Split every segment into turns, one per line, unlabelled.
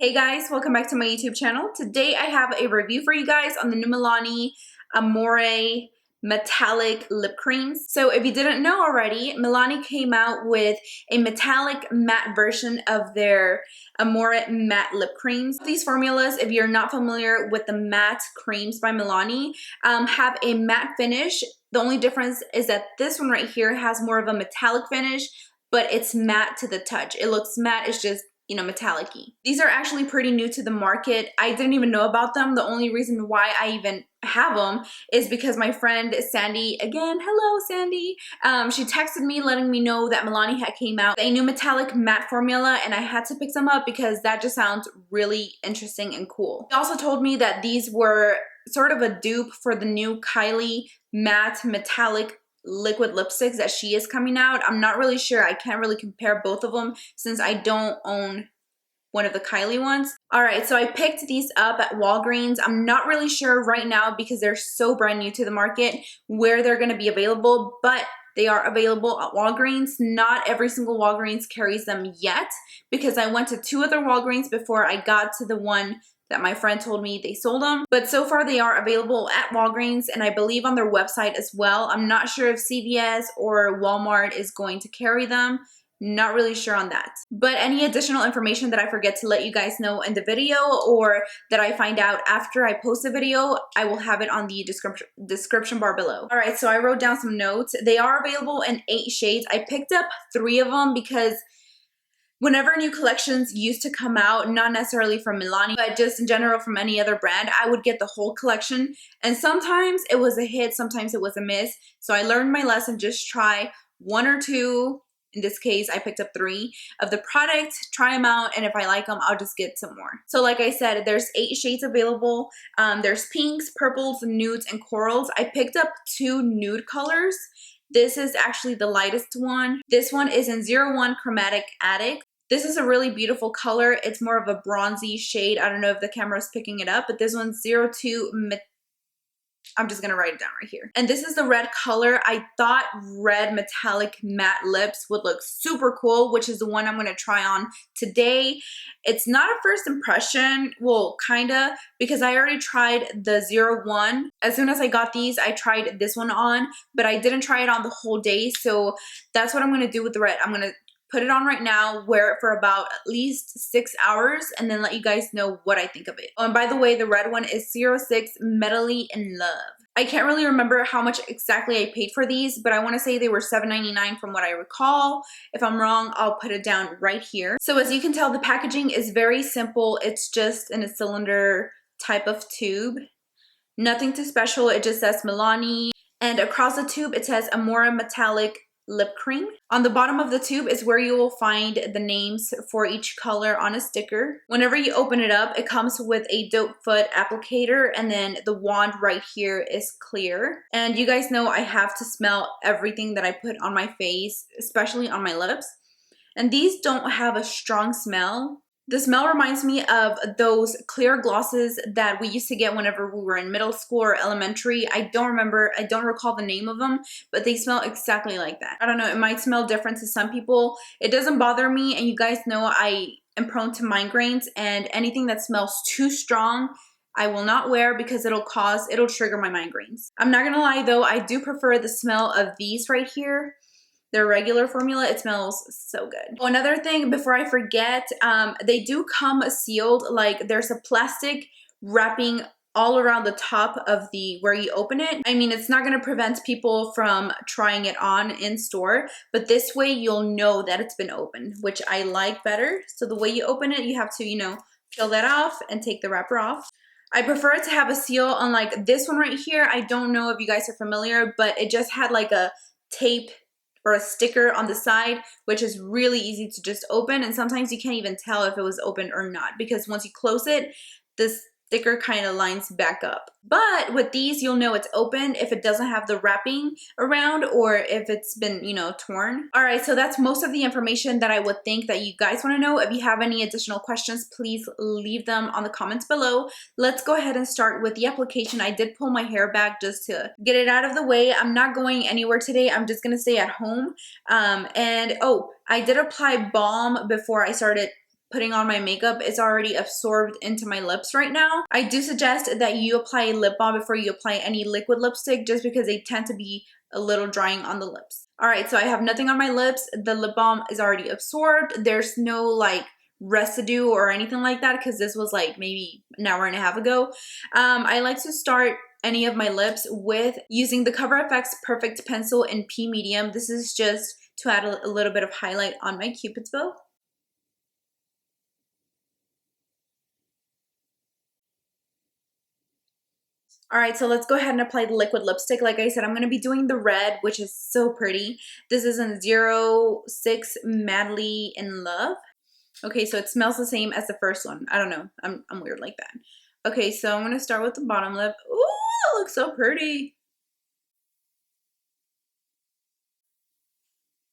Hey guys, welcome back to my YouTube channel. Today I have a review for you guys on the new Milani Amore metallic lip creams. So if you didn't know already, Milani came out with a metallic matte version of their Amore matte lip creams. These formulas, if you're not familiar with the matte creams by Milani, have a matte finish. The only difference is that this one right here has more of a metallic finish, but it's matte to the touch. It looks matte, it's just, you know, metallic-y. These are actually pretty new to the market. I didn't even know about them. The only reason why I even have them is because my friend Sandy, again, hello Sandy, she texted me letting me know that Milani had came out with a new metallic matte formula, and I had to pick some up because that just sounds really interesting and cool. She also told me that these were sort of a dupe for the new Kylie matte metallic liquid lipsticks that she is coming out. I'm not really sure. I can't really compare both of them since I don't own one of the Kylie ones. All right, so I picked these up at Walgreens. I'm not really sure right now because they're so brand new to the market where they're going to be available, but they are available at Walgreens. Not every single Walgreens carries them yet because I went to 2 other Walgreens before I got to the one that my friend told me they sold them. But so far they are available at Walgreens and I believe on their website as well. I'm not sure if CVS or Walmart is going to carry them. Not really sure on that. But any additional information that I forget to let you guys know in the video or that I find out after I post a video, I will have it on the description bar below. All right, so I wrote down some notes. They are available in 8 shades. I picked up 3 of them because whenever new collections used to come out, not necessarily from Milani, but just in general from any other brand, I would get the whole collection. And sometimes it was a hit, sometimes it was a miss. So I learned my lesson, just try 1 or 2. In this case, I picked up 3 of the product, try them out, and if I like them, I'll just get some more. So like I said, there's 8 shades available. There's pinks, purples, nudes, and corals. I picked up 2 nude colors. This is actually the lightest one. This one is in 01 Chromatic Addict. This is a really beautiful color. It's more of a bronzy shade. I don't know if the camera is picking it up, but this one's 02 I'm just gonna write it down right here. And this is the red color. I thought red metallic matte lips would look super cool, which is the one I'm gonna try on today. It's not a first impression, well, kinda, because I already tried the 01. As soon as I got these, I tried this one on, but I didn't try it on the whole day, so that's what I'm gonna do with the red. I'm gonna put it on right now, wear it for about at least 6 hours, and then let you guys know what I think of it. Oh, and by the way, the red one is 06 Medley in Love. I can't really remember how much exactly I paid for these, but I want to say they were $7.99 from what I recall. If I'm wrong, I'll put it down right here. So as you can tell, the packaging is very simple. It's just in a cylinder type of tube. Nothing too special. It just says Milani. And across the tube, it says Amore Metallic Lip Cream. On the bottom of the tube is where you will find the names for each color on a sticker. Whenever you open it up, it comes with a doe foot applicator, and then the wand right here is clear. And you guys know I have to smell everything that I put on my face, especially on my lips. And these don't have a strong smell. The smell reminds me of those clear glosses that we used to get whenever we were in middle school or elementary. I don't recall the name of them, but they smell exactly like that. I don't know, it might smell different to some people. It doesn't bother me, and you guys know I am prone to migraines, and anything that smells too strong, I will not wear because it'll trigger my migraines. I'm not gonna lie though, I do prefer the smell of these right here. Their regular formula, it smells so good. Oh, another thing before I forget, they do come sealed. Like there's a plastic wrapping all around the top of where you open it. I mean, it's not gonna prevent people from trying it on in store, but this way you'll know that it's been opened, which I like better. So the way you open it, you have to, you know, peel that off and take the wrapper off. I prefer it to have a seal, unlike this one right here. I don't know if you guys are familiar, but it just had like a tape or a sticker on the side, which is really easy to just open, and sometimes you can't even tell if it was open or not because once you close it, this sticker kind of lines back up. But with these, you'll know it's open if it doesn't have the wrapping around or if it's been, you know, torn. All right, so that's most of the information that I would think that you guys want to know. If you have any additional questions, please leave them on the comments below. Let's go ahead and start with the application. I did pull my hair back just to get it out of the way. I'm not going anywhere today. I'm just going to stay at home. And oh, I did apply balm before I started putting on my makeup is already absorbed into my lips right now. I do suggest that you apply lip balm before you apply any liquid lipstick, just because they tend to be a little drying on the lips. All right, so I have nothing on my lips. The lip balm is already absorbed. There's no like residue or anything like that, because this was like maybe an hour and a half ago. I like to start any of my lips with using the Cover FX Perfect Pencil in P Medium. This is just to add a little bit of highlight on my Cupid's bow. All right, so let's go ahead and apply the liquid lipstick. Like I said, I'm going to be doing the red, which is so pretty. This is in 06 Madly in Love. Okay, so it smells the same as the first one. I don't know. I'm weird like that. Okay, so I'm going to start with the bottom lip. Ooh, it looks so pretty.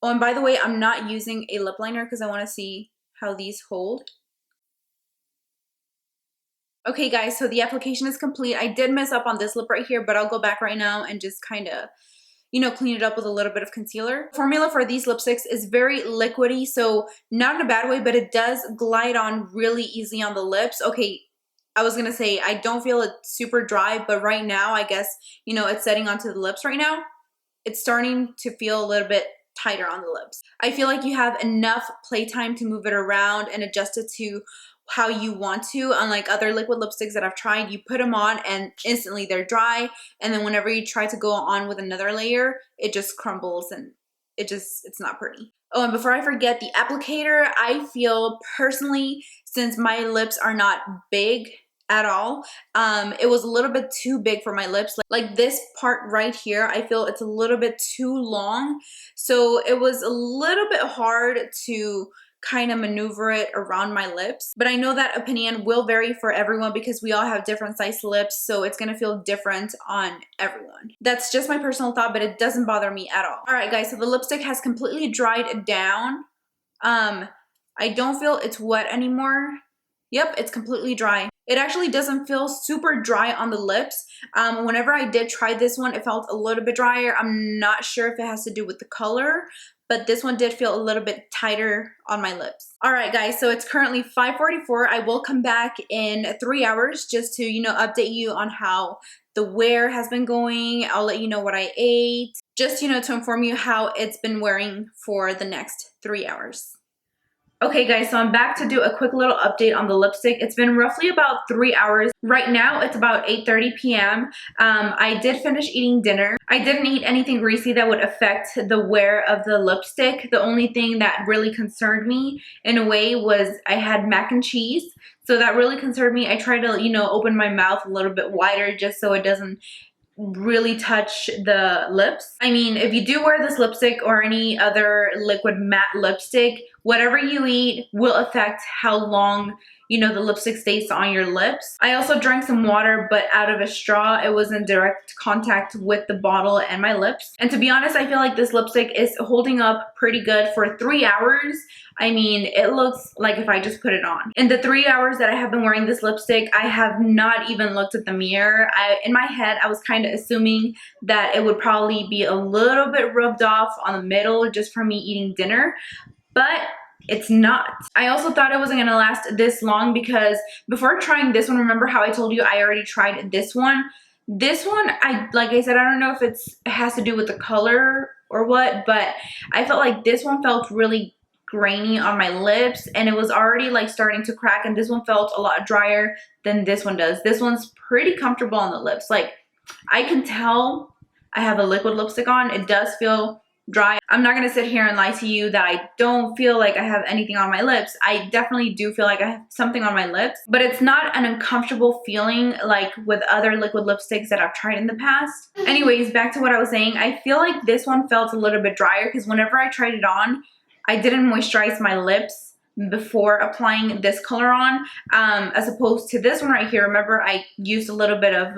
Oh, and by the way, I'm not using a lip liner because I want to see how these hold. Okay guys, so the application is complete. I did mess up on this lip right here, but I'll go back right now and just kind of, you know, clean it up with a little bit of concealer. Formula for these lipsticks is very liquidy, so not in a bad way, but it does glide on really easily on the lips. Okay, I was gonna say I don't feel it super dry, but right now I guess, you know, it's setting onto the lips right now. It's starting to feel a little bit tighter on the lips. I feel like you have enough playtime to move it around and adjust it to how you want to. Unlike other liquid lipsticks that I've tried, you put them on and instantly they're dry, and then whenever you try to go on with another layer, it just crumbles and it's not pretty. Oh, and before I forget, the applicator, I feel personally, since my lips are not big at all, it was a little bit too big for my lips. Like this part right here, I feel it's a little bit too long, so it was a little bit hard to kind of maneuver it around my lips. But I know that opinion will vary for everyone because we all have different sized lips, so it's gonna feel different on everyone. That's just my personal thought, but it doesn't bother me at all. All right guys, so the lipstick has completely dried down. I don't feel it's wet anymore. Yep, it's completely dry. It actually doesn't feel super dry on the lips. Whenever I did try this one, it felt a little bit drier. I'm not sure if it has to do with the color, but this one did feel a little bit tighter on my lips. All right, guys, so it's currently 5:44. I will come back in 3 hours just to, you know, update you on how the wear has been going. I'll let you know what I ate, just, you know, to inform you how it's been wearing for the next 3 hours. Okay guys, so I'm back to do a quick little update on the lipstick. It's been roughly about 3 hours. Right now it's about 8:30 p.m. I did finish eating dinner. I didn't eat anything greasy that would affect the wear of the lipstick. The only thing that really concerned me in a way was I had mac and cheese. So that really concerned me. I tried to, you know, open my mouth a little bit wider just so it doesn't really touch the lips. I mean, if you do wear this lipstick or any other liquid matte lipstick, whatever you eat will affect how long, you know, the lipstick stays on your lips. I also drank some water, but out of a straw. It was in direct contact with the bottle and my lips. And to be honest, I feel like this lipstick is holding up pretty good for 3 hours. I mean, it looks like if I just put it on. In the 3 hours that I have been wearing this lipstick, I have not even looked at the mirror. In my head, I was kind of assuming that it would probably be a little bit rubbed off on the middle just from me eating dinner, but it's not. I also thought it wasn't gonna last this long because before trying this one, remember how I told you I already tried this one? This one, like I said, I don't know if it has to do with the color or what, but I felt like this one felt really grainy on my lips and it was already like starting to crack, and this one felt a lot drier than this one does. This one's pretty comfortable on the lips. Like, I can tell I have a liquid lipstick on. It does feel dry. I'm not gonna sit here and lie to you that I don't feel like I have anything on my lips. I definitely do feel like I have something on my lips, but it's not an uncomfortable feeling like with other liquid lipsticks that I've tried in the past. Anyways, back to what I was saying. I feel like this one felt a little bit drier because whenever I tried it on, I didn't moisturize my lips before applying this color on, as opposed to this one right here. Remember, I used a little bit of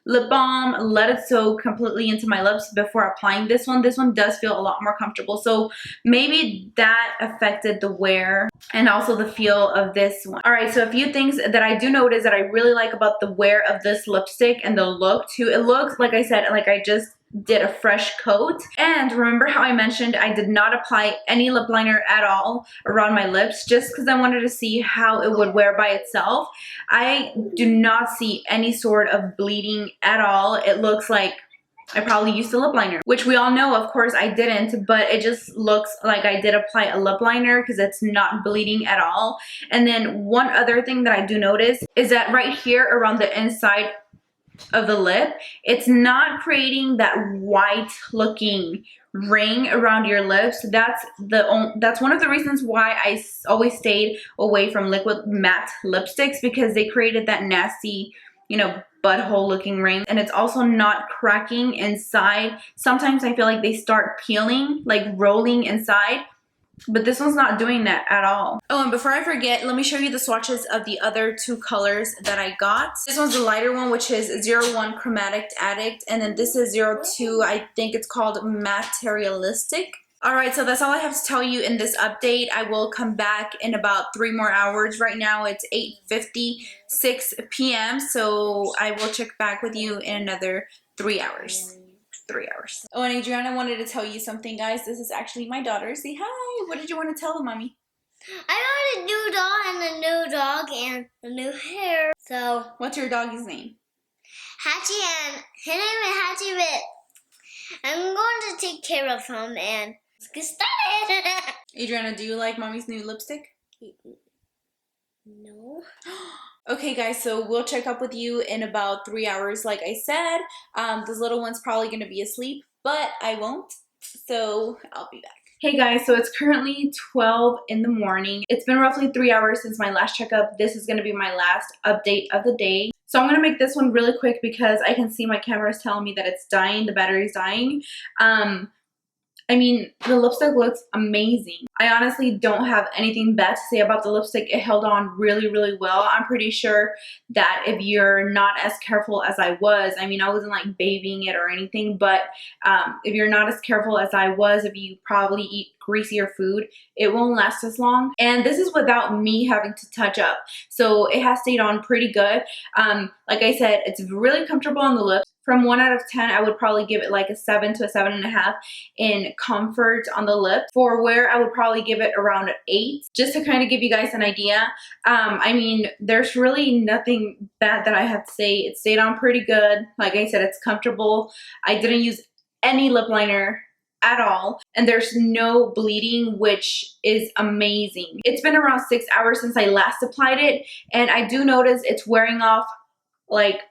lip balm, let it soak completely into my lips before applying this one. This one does feel a lot more comfortable, so maybe that affected the wear and also the feel of this one. All right, so a few things that I do notice that I really like about the wear of this lipstick and the look too. It looks, like I said, like I just did a fresh coat. And remember how I mentioned I did not apply any lip liner at all around my lips just because I wanted to see how it would wear by itself. I do not see any sort of bleeding at all. It looks like I probably used a lip liner, which we all know, of course, I didn't, but it just looks like I did apply a lip liner because it's not bleeding at all. And then one other thing that I do notice is that right here around the inside of the lip, it's not creating that white looking ring around your lips. That's one of the reasons why I always stayed away from liquid matte lipsticks, because they created that nasty, you know, butthole looking ring. And it's also not cracking inside. Sometimes I feel like they start peeling, like rolling inside, but this one's not doing that at all. Oh, and before I forget, let me show you the swatches of the other two colors that I got. This one's the lighter one, which is 01 Chromatic Addict, and then this is 02, I think it's called Materialistic. Alright, so that's all I have to tell you in this update. I will come back in about 3 more hours. Right now it's 8:56 p.m. So I will check back with you in another 3 hours. 3 hours. Oh, and Adriana wanted to tell you something, guys. This is actually my daughter. Say hi. What did you want to tell them, Mommy?
I got a new doll and a new dog and a new hair. So
what's your doggy's name?
Hatchie, and his name is Hatchie, but I'm going to take care of him and let's get started.
Adriana, do you like Mommy's new lipstick?
No.
Okay guys, so we'll check up with you in about 3 hours like I said. This little one's probably going to be asleep, but I won't, so I'll be back. Hey guys, so it's currently 12 in the morning. It's been roughly 3 hours since my last checkup. This is going to be my last update of the day. So I'm going to make this one really quick because I can see my camera is telling me that it's dying, the battery's dying. I mean, the lipstick looks amazing. I honestly don't have anything bad to say about the lipstick. It held on really, really well. I'm pretty sure that if you're not as careful as I was, I mean, I wasn't like babying it or anything, but if you're not as careful as I was, if you probably eat greasier food, it won't last as long. And this is without me having to touch up. So it has stayed on pretty good. Like I said, it's really comfortable on the lips. From 1 out of 10, I would probably give it like a 7 to a 7.5 in comfort on the lip. For wear, I would probably give it around an 8, just to kind of give you guys an idea. I mean, there's really nothing bad that I have to say. It stayed on pretty good. Like I said, it's comfortable. I didn't use any lip liner at all, and there's no bleeding, which is amazing. It's been around 6 hours since I last applied it, and I do notice it's wearing off like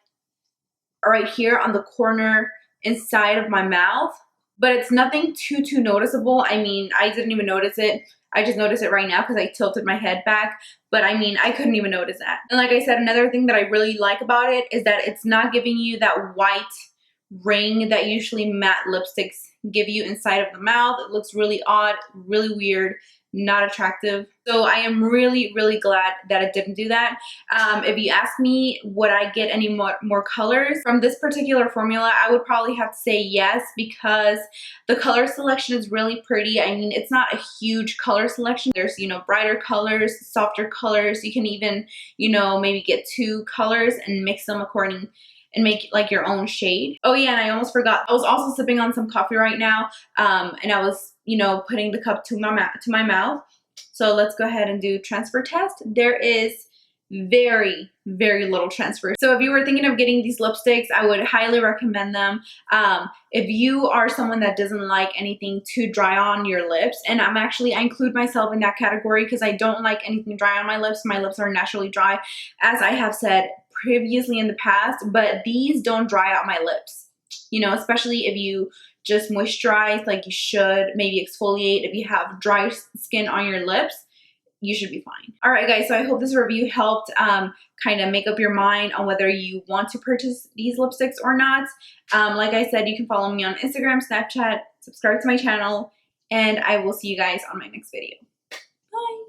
right here on the corner inside of my mouth, but it's nothing too noticeable. I mean, I didn't even notice it. I just noticed it right now because I tilted my head back, but I mean, I couldn't even notice that. And like I said, another thing that I really like about it is that it's not giving you that white ring that usually matte lipsticks give you inside of the mouth. It looks really odd, really weird, not attractive. So I am really, really glad that it didn't do that. If you ask me, would I get any more colors from this particular formula, I would probably have to say yes, because the color selection is really pretty. I mean, it's not a huge color selection. There's, you know, brighter colors, softer colors. You can even, you know, maybe get 2 colors and mix them according and make like your own shade. Oh yeah, and I almost forgot. I was also sipping on some coffee right now, and I was, you know, putting the cup to my mouth. So let's go ahead and do transfer test. There is very, very little transfer. So if you were thinking of getting these lipsticks, I would highly recommend them. If you are someone that doesn't like anything too dry on your lips, and I include myself in that category because I don't like anything dry on my lips. My lips are naturally dry, as I have said previously in the past, but these don't dry out my lips, you know, especially if you just moisturize like you should, maybe exfoliate. If you have dry skin on your lips, you should be fine. All right, guys, so I hope this review helped kind of make up your mind on whether you want to purchase these lipsticks or not. Like I said, you can follow me on Instagram, Snapchat, subscribe to my channel, and I will see you guys on my next video. Bye.